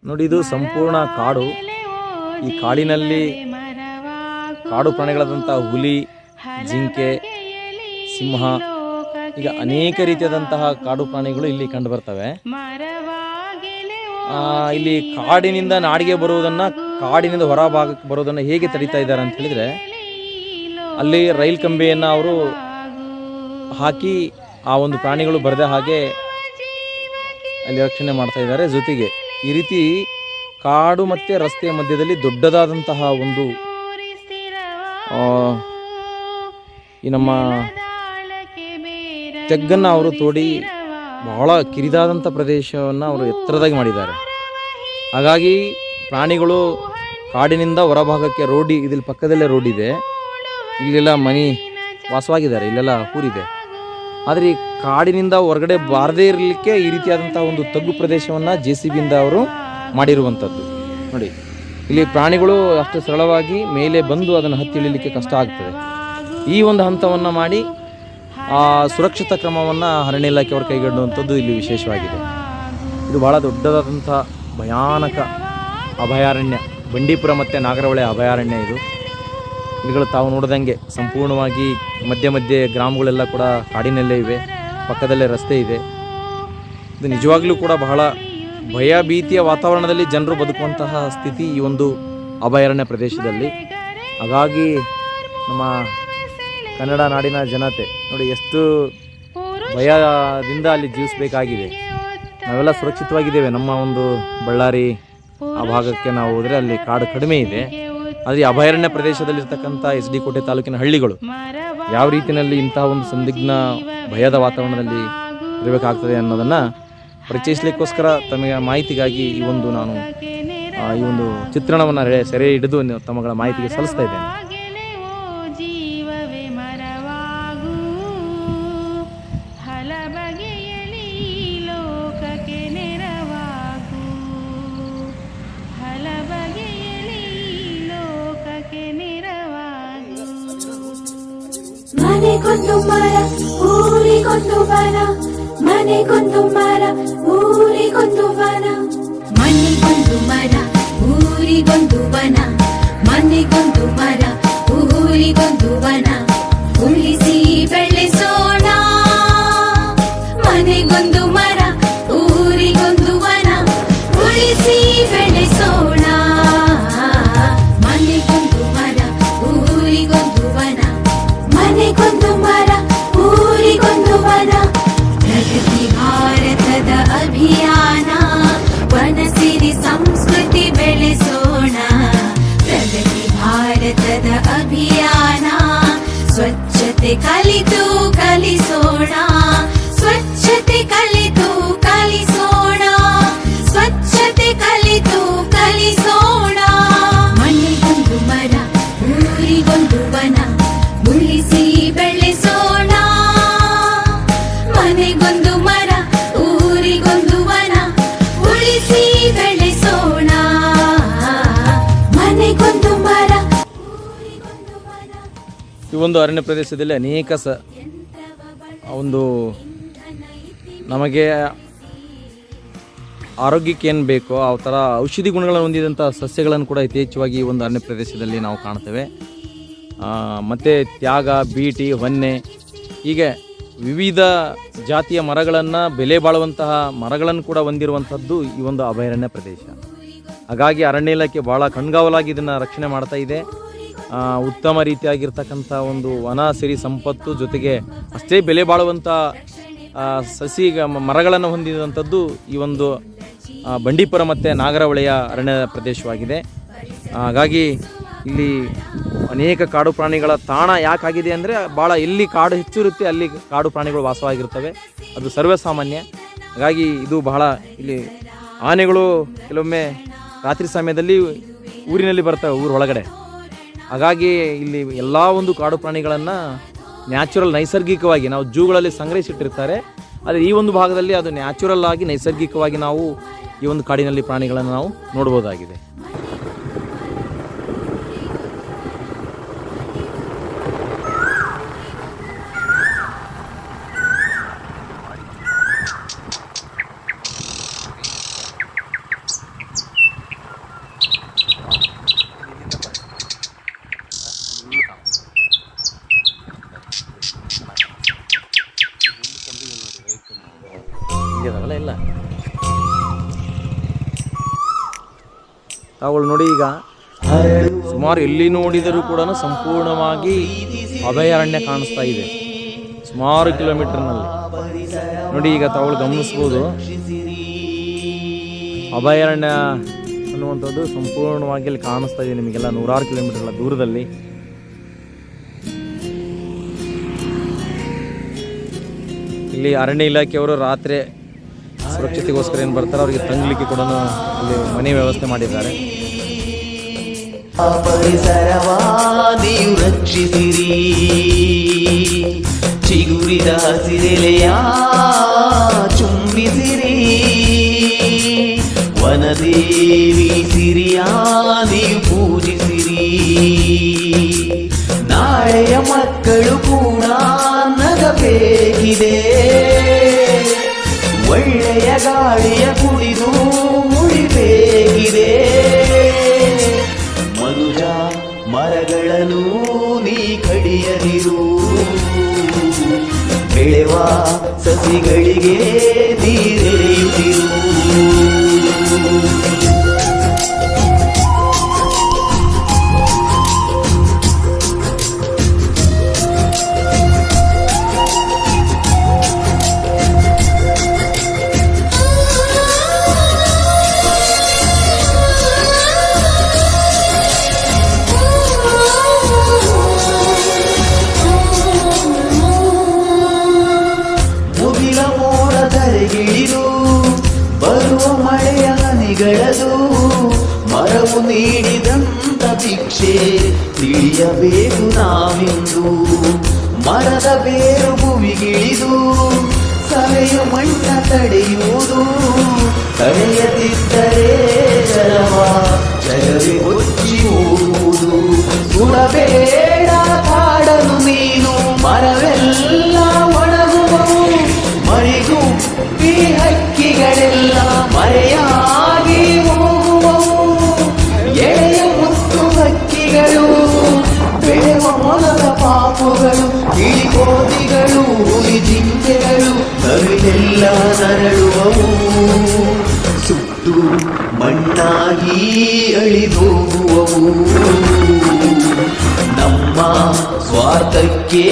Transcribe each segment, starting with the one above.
ನೋಡಿ, ಇದು ಸಂಪೂರ್ಣ ಕಾಡು. ಈ ಕಾಡಿನಲ್ಲಿ ಕಾಡು ಪ್ರಾಣಿಗಳಾದಂಥ ಹುಲಿ, ಜಿಂಕೆ, ಸಿಂಹ, ಈಗ ಅನೇಕ ರೀತಿಯಾದಂತಹ ಕಾಡು ಪ್ರಾಣಿಗಳು ಇಲ್ಲಿ ಕಂಡು ಬರ್ತವೆ. ಇಲ್ಲಿ ಕಾಡಿನಿಂದ ನಾಡಿಗೆ ಬರುವುದನ್ನು, ಕಾಡಿನಿಂದ ಹೊರ ಭಾಗಕ್ಕೆ ಬರೋದನ್ನು ಹೇಗೆ ತಡೀತಾ ಇದ್ದಾರೆ ಅಂತ ಹೇಳಿದರೆ, ಅಲ್ಲಿ ರೈಲ್ ಕಂಬಿಯನ್ನು ಅವರು ಹಾಕಿ ಆ ಒಂದು ಪ್ರಾಣಿಗಳು ಬರದೆ ಹಾಗೆ ಅಲ್ಲಿ ರಕ್ಷಣೆ ಮಾಡ್ತಾ ಇದ್ದಾರೆ. ಜೊತೆಗೆ ಈ ರೀತಿ ಕಾಡು ಮತ್ತು ರಸ್ತೆಯ ಮಧ್ಯದಲ್ಲಿ ದೊಡ್ಡದಾದಂತಹ ಒಂದು ಈ ನಮ್ಮ ತೆಗ್ಗನ್ನು ಅವರು ತೋಡಿ ಬಹಳ ಕಿರಿದಾದಂಥ ಪ್ರದೇಶವನ್ನು ಅವರು ಎತ್ತರದಾಗಿ ಮಾಡಿದ್ದಾರೆ. ಹಾಗಾಗಿ ಪ್ರಾಣಿಗಳು ಕಾಡಿನಿಂದ ಹೊರಭಾಗಕ್ಕೆ ರೋಡಿ, ಇದ್ರ ಪಕ್ಕದಲ್ಲೇ ರೋಡ್ ಇದೆ, ಇಲ್ಲೆಲ್ಲ ಮನೆ ವಾಸವಾಗಿದ್ದಾರೆ, ಇಲ್ಲೆಲ್ಲ ಊರಿದೆ. ಆದರೆ ಈ ಕಾಡಿನಿಂದ ಹೊರಗಡೆ ಬಾರದೇ ಇರಲಿಕ್ಕೆ ಈ ರೀತಿಯಾದಂಥ ಒಂದು ತಗ್ಗು ಪ್ರದೇಶವನ್ನು JCBಯಿಂದ ಅವರು ಮಾಡಿರುವಂಥದ್ದು. ನೋಡಿ, ಇಲ್ಲಿ ಪ್ರಾಣಿಗಳು ಅಷ್ಟು ಸರಳವಾಗಿ ಮೇಲೆ ಬಂದು ಅದನ್ನು ಹತ್ತಿ ಇಳಿಲಿಕ್ಕೆ ಕಷ್ಟ ಆಗ್ತದೆ. ಈ ಒಂದು ಹಂತವನ್ನು ಮಾಡಿ ಸುರಕ್ಷಿತ ಕ್ರಮವನ್ನು ಅರಣ್ಯ ಇಲಾಖೆಯವರು ಕೈಗೊಂಡಂಥದ್ದು ಇಲ್ಲಿ ವಿಶೇಷವಾಗಿದೆ. ಇದು ಬಹಳ ದೊಡ್ಡದಾದಂಥ ಭಯಾನಕ ಅಭಯಾರಣ್ಯ, ಬಂಡೀಪುರ ಮತ್ತು ನಾಗರಹೊಳೆ ಅಭಯಾರಣ್ಯ. ಇವುಗಳು ತಾವು ನೋಡಿದಂಗೆ ಸಂಪೂರ್ಣವಾಗಿ ಮಧ್ಯೆ ಮಧ್ಯೆ ಗ್ರಾಮಗಳೆಲ್ಲ ಕೂಡ ಕಾಡಿನಲ್ಲೇ ಇವೆ, ಪಕ್ಕದಲ್ಲೇ ರಸ್ತೆ ಇದೆ. ಇದು ನಿಜವಾಗ್ಲೂ ಕೂಡ ಬಹಳ ಭಯ ಭೀತಿಯ ವಾತಾವರಣದಲ್ಲಿ ಜನರು ಬದುಕುವಂತಹ ಸ್ಥಿತಿ ಈ ಒಂದು ಅಭಯಾರಣ್ಯ ಪ್ರದೇಶದಲ್ಲಿ. ಹಾಗಾಗಿ ನಮ್ಮ ಕನ್ನಡ ನಾಡಿನ ಜನತೆ ನೋಡಿ ಎಷ್ಟು ಭಯದಿಂದ ಅಲ್ಲಿ ಜೀವಿಸಬೇಕಾಗಿದೆ. ನಾವೆಲ್ಲ ಸುರಕ್ಷಿತವಾಗಿದ್ದೇವೆ. ನಮ್ಮ ಒಂದು ಬಳ್ಳಾರಿ ಆ ಭಾಗಕ್ಕೆ ನಾವು ಹೋದರೆ ಅಲ್ಲಿ ಕಾಡು ಕಡಿಮೆ ಇದೆ. ಆದರೆ ಅಭಯಾರಣ್ಯ ಪ್ರದೇಶದಲ್ಲಿರ್ತಕ್ಕಂಥ SD ಕೋಟೆ ತಾಲೂಕಿನ ಹಳ್ಳಿಗಳು ಯಾವ ರೀತಿಯಲ್ಲಿ ಇಂತಹ ಒಂದು ಸಂದಿಗ್ಧ ಭಯದ ವಾತಾವರಣದಲ್ಲಿ ಇರಬೇಕಾಗ್ತದೆ ಅನ್ನೋದನ್ನು ಪರಿಚಯಿಸಲಿಕ್ಕೋಸ್ಕರ ತಮಗೆ ಮಾಹಿತಿಗಾಗಿ ಈ ಒಂದು ಚಿತ್ರಣವನ್ನು ಸೆರೆ ಹಿಡಿದು ತಮ್ಮಗಳ ಮಾಹಿತಿಗೆ ಸಲ್ಲಿಸ್ತಾ ಇದ್ದೇನೆ. ಮನೆಗೊಂದು ಮರ ಊರಿಗೊಂದು ವನ, ಮನೆಗೊಂದು ಮರ ಊರಿಗೊಂದು ವನ, ಮನೆಗೊಂದು ಮರ ಊರಿಗೊಂದು ವನ, ಮನೆಗೊಂದು ಮರ ಊರಿಗೊಂದು ವನ, ಉಳಿಸಿ ಬೆಳೆಸೋಣ. ಮನೆಗೊಂದು ಮರ ಊರಿಗೊಂದು ವನ, ಉಳಿಸಿ ಬೆಳೆಸೋಣ. ಮನೆಗೊಂದು ಮರ ಊರಿಗೊಂದು ವನ, ಮನೆಗೊಂದು ಮರ ಊರಿಗೊಂದು ವನ. ಪ್ರಗತಿ ಭಾರತದ ಅಭಿಯಾನ, ವನಸಿರಿ ಸಂಸ್ಕೃತಿ ಬೆಳೆಸೋಣ. ಪ್ರಗತಿ ಭಾರತದ ಅಭಿಯಾನ, ಸ್ವಚ್ಛತೆ ಕಲಿತು ಕಲಿಸೋಣ. ಸ್ವಚ್ಛತೆ ಕಲಿತು ಕಲಿಸೋಣ. ಸ್ವಚ್ಛತೆ ಕಲಿತು ಕಲಿಸೋಣ. ಮನೆಗೊಂದು ಮರ ಊರಿಗೊಂದು ವನ, ಉಳಿಸಿ ಬೆಳೆಸೋಣ. ಮನೆಗೊಂದು ಮರ ಊರಿಗೊಂದು ವನ, ಉಳಿಸಿ ಬೆಳೆಸೋಣ. ಮನೆಗೊಂದು ಮರ ಊರಿಗೊಂದು ವನ. ಈ ಒಂದು ಅರಣ್ಯ ಪ್ರದೇಶದಲ್ಲಿ ಅನೇಕ ಒಂದು ನಮಗೆ ಆರೋಗ್ಯಕ್ಕೆ ಏನು ಬೇಕೋ ಆ ಥರ ಔಷಧಿ ಗುಣಗಳನ್ನು ಹೊಂದಿದಂಥ ಸಸ್ಯಗಳನ್ನು ಕೂಡ ಯಥೇಚ್ಛವಾಗಿ ಈ ಒಂದು ಅರಣ್ಯ ಪ್ರದೇಶದಲ್ಲಿ ನಾವು ಕಾಣ್ತೇವೆ. ಮತ್ತು ತ್ಯಾಗ, ಬೀಟಿ, ಹೊನ್ನೆ, ಹೀಗೆ ವಿವಿಧ ಜಾತಿಯ ಮರಗಳನ್ನು, ಬೆಲೆ ಬಾಳುವಂತಹ ಮರಗಳನ್ನು ಕೂಡ ಹೊಂದಿರುವಂಥದ್ದು ಈ ಒಂದು ಅಭಯಾರಣ್ಯ ಪ್ರದೇಶ. ಹಾಗಾಗಿ ಅರಣ್ಯ ಇಲಾಖೆ ಭಾಳ ಕಣ್ಗಾವಲಾಗಿ ಇದನ್ನು ರಕ್ಷಣೆ ಮಾಡ್ತಾ ಇದೆ. ಉತ್ತಮ ರೀತಿಯಾಗಿರ್ತಕ್ಕಂಥ ಒಂದು ವನ ಸಿರಿ ಸಂಪತ್ತು ಜೊತೆಗೆ ಅಷ್ಟೇ ಬೆಲೆ ಬಾಳುವಂಥ ಮರಗಳನ್ನು ಹೊಂದಿರುವಂಥದ್ದು ಈ ಒಂದು ಬಂಡೀಪುರ ಮತ್ತು ನಾಗರಹೊಳೆಯ ಅರಣ್ಯ ಪ್ರದೇಶವಾಗಿದೆ. ಹಾಗಾಗಿ ಇಲ್ಲಿ ಅನೇಕ ಕಾಡು ಪ್ರಾಣಿಗಳ ತಾಣ ಯಾಕಾಗಿದೆ ಅಂದರೆ, ಭಾಳ ಎಲ್ಲಿ ಕಾಡು ಹೆಚ್ಚು ಇರುತ್ತೆ ಅಲ್ಲಿ ಕಾಡು ಪ್ರಾಣಿಗಳು ವಾಸವಾಗಿರ್ತವೆ, ಅದು ಸರ್ವೇಸಾಮಾನ್ಯ. ಹಾಗಾಗಿ ಇದು ಬಹಳ ಇಲ್ಲಿ ಆನೆಗಳು ಕೆಲವೊಮ್ಮೆ ರಾತ್ರಿ ಸಮಯದಲ್ಲಿ ಊರಿನಲ್ಲಿ ಬರ್ತವೆ, ಊರೊಳಗಡೆ. ಹಾಗಾಗಿ ಇಲ್ಲಿ ಎಲ್ಲ ಒಂದು ಕಾಡು ಪ್ರಾಣಿಗಳನ್ನು ನೈಸರ್ಗಿಕವಾಗಿ ನಾವು ಜೂಗಳಲ್ಲಿ ಸಂಗ್ರಹಿಸಿಟ್ಟಿರ್ತಾರೆ. ಆದರೆ ಈ ಒಂದು ಭಾಗದಲ್ಲಿ ಅದು ನ್ಯಾಚುರಲ್ ಆಗಿ ನೈಸರ್ಗಿಕವಾಗಿ ನಾವು ಈ ಒಂದು ಕಾಡಿನಲ್ಲಿ ಪ್ರಾಣಿಗಳನ್ನು ನಾವು ನೋಡ್ಬೋದಾಗಿದೆ. ತಾವುಗಳು ನೋಡಿ, ಈಗ ಸುಮಾರು ಎಲ್ಲಿ ನೋಡಿದರೂ ಕೂಡ ಸಂಪೂರ್ಣವಾಗಿ ಅಭಯಾರಣ್ಯ ಕಾಣಿಸ್ತಾ ಇದೆ, ಸುಮಾರು ಕಿಲೋಮೀಟರ್ನಲ್ಲಿ. ನೋಡಿ, ಈಗ ತಾವುಗಳು ಗಮನಿಸ್ಬೋದು, ಅಭಯಾರಣ್ಯ ಅನ್ನುವಂಥದ್ದು ಸಂಪೂರ್ಣವಾಗಿ ಅಲ್ಲಿ ಕಾಣಿಸ್ತಾ ಇದೆ ನಿಮಗೆಲ್ಲ, ನೂರಾರು ಕಿಲೋಮೀಟರ್ಗಳ ದೂರದಲ್ಲಿ. ಇಲ್ಲಿ ಅರಣ್ಯ ಇಲಾಖೆಯವರು ರಾತ್ರಿ ಸುರಕ್ಷತೆಗೋಸ್ಕರ ಏನು ಬರ್ತಾರೆ ಅವರಿಗೆ ತಂಗ್ಲಿಕ್ಕೆ ಕೂಡ ಅಲ್ಲಿ ಮನೆ ವ್ಯವಸ್ಥೆ ಮಾಡಿದ್ದಾರೆ. ಪರಿಸರವಾದಿಯು ರಕ್ಷಿಸಿರಿ, ಚಿಗುರಿದ ಹಸಿರೆಲೆಯ ಚುಂಬಿಸಿರಿ, ವನದೇವಿ ಸಿರಿಯ ನೀವು ಪೂಜಿಸಿರಿ. ನಾಳೆಯ ಮಕ್ಕಳು ಕೂಡ ನಗಬೇಕಿದೆ, ಒಳ್ಳೆಯ ಗಾಳಿಯ ಕುಡಿದು ಉಳಿಬೇಕಿದೆ. ಮನುಜ ಮರಗಳನ್ನು ನೀ ಕಡಿಯದಿರು, ಬೆಳೆವ ಸಸಿಗಳಿಗೆ ನೀರೆರೆಯುತ್ತಿರು. ಗಿಳಿದು ಬರುವ ಮಳೆಯ ಹನಿಗಳದು ಮರವು ನೀಡಿದಂತ ಭಿಕ್ಷೆ ತಿಳಿಯಬೇಕು ನಾವಿಂದು. ಮರದ ಬೇರು ಭುವಿಗಿಳಿದು ಸವೆಯು ಮಣ್ಣ ತಡೆಯುವುದು, ತಡೆಯದಿದ್ದರೆ ಜಲವೇ ಹೊಚ್ಚಿ ಹೋಗುವುದು. ಸುಡಬೇಡ ಕಾಡಲು ನೀನು, ಮರವೆಲ್ಲ ಒಣಗುವವು, ಮರಿಗೂ ಈ ಹಕ್ಕಿಗಳೆಲ್ಲ ಮರೆಯಾಗಿ ಹೋಗುವವು. ಎಳೆಯ ಮುತ್ತು ಹಕ್ಕಿಗಳು, ಬೆಳೆವ ಮೊಲದ ಪಾಪುಗಳು, ಗಿಳಿಗೋದಿಗಳು, ಹುಲಿ ಜಿಂಕೆಗಳು ನವಿಲೆಲ್ಲ ನರಳುವವು. ಸುಟ್ಟು ಮಣ್ಣಾಗಿ ಅಳಿದೋಗುವವು, ನಮ್ಮ ಸ್ವಾರ್ಥಕ್ಕೆ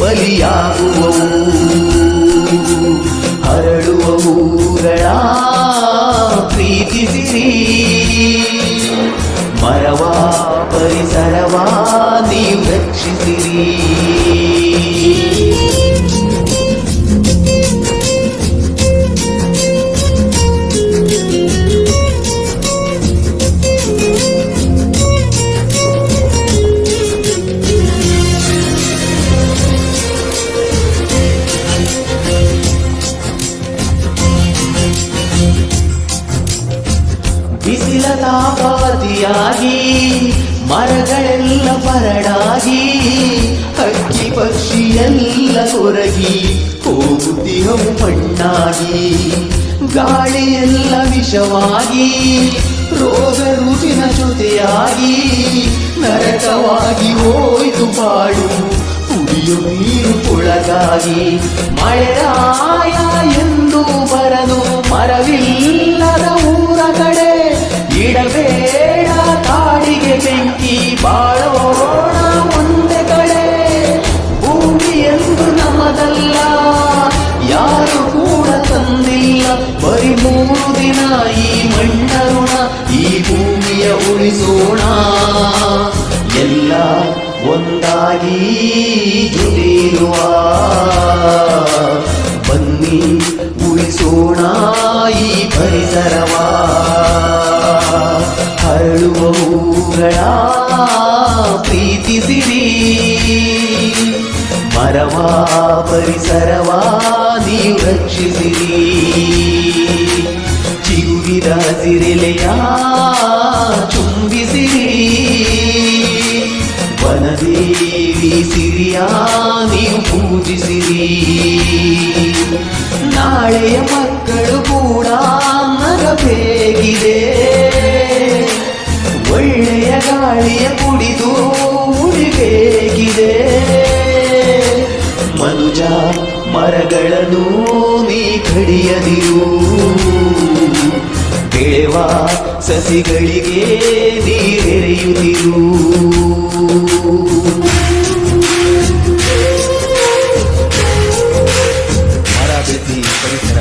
ಬಲಿಯಾಗುವವು. ಹರಡುವ ಹೂಗಳ ಪ್ರೀತಿಸಿರಿ, ಮರವ ಪರಿಸರವ ನೀವು ರಕ್ಷಿಸಿರಿ. ಬಿಸಿಲ ತಾಪಾದಿಯಾಗಿ ಮರಗಳೆಲ್ಲ ಬರಡಾಗಿ, ಹಕ್ಕಿ ಪಕ್ಷಿಯೆಲ್ಲ ಕೊರಗಿ ಹೋಗುತ್ತಿಹವು ಮಣ್ಣಾಗಿ. ಗಾಳಿಯೆಲ್ಲ ವಿಷವಾಗಿ ರೋಗ ರುಚಿನ ಜೊತೆಯಾಗಿ, ನರಕವಾಗಿ ಹೋಯ್ತು ಬಾಳು ಕುಡಿಯೋ ನೀರು ಕೊಳಗಾಗಿ. ಮಳೆರಾಯ ಎಂದು ಬರನು ಮರವಿಲ್ಲದ ಊರ ಕಡೆ, ಇಡಬೇಡ ಕಾಡಿಗೆ ಬೆಂಕಿ ಬಾಳೋಣ ಒಂದೇ ಕಡೆ. ಭೂಮಿಯೆಂದು ನಮ್ಮದಲ್ಲ, ಯಾರು ಕೂಡ ತಂದಿಲ್ಲ, ಬರೀ 3 ದಿನ ಈ ಮಣ್ಣ ಋಣ, ಈ ಭೂಮಿಯ ಉಳಿಸೋಣ. ಎಲ್ಲ ಒಂದಾಗಿ ಜೊತೆಯಿರುವ ಬನ್ನಿ ಉಳಿಸೋಣ ಈ ಪರಿಸರವ. ಹರಳುವ ಹೂಗಳ ಪ್ರೀತಿಸಿರಿ, ಮರವ ಪರಿಸರವ ನೀವು ರಕ್ಷಿಸಿರಿ. ಚಿಗುರಿದ ಹಸಿರೆಲೆಯ ಚುಂಬಿಸಿರಿ, ವನದೇವಿ ಸಿರಿಯ ನೀವು ಪೂಜಿಸಿರಿ. ನಾಳೆಯ ಮಕ್ಕಳು ಕೂಡ ನಗಬೇಕಿದೆ, ಒಳ್ಳೆಯ ಗಾಳಿಯ ಕುಡಿದು ಉಳಿಬೇಕಿದೆ. ಮನುಜ ಮರಗಳನ್ನು ನೀ ಕಡಿಯದಿರು, ಬೆಳೆವ ಸಸಿಗಳಿಗೆ ನೀರೆರೆಯುತ್ತಿರು. ಮರ ಬೆಳೆಸಿ ಪರಿಸರ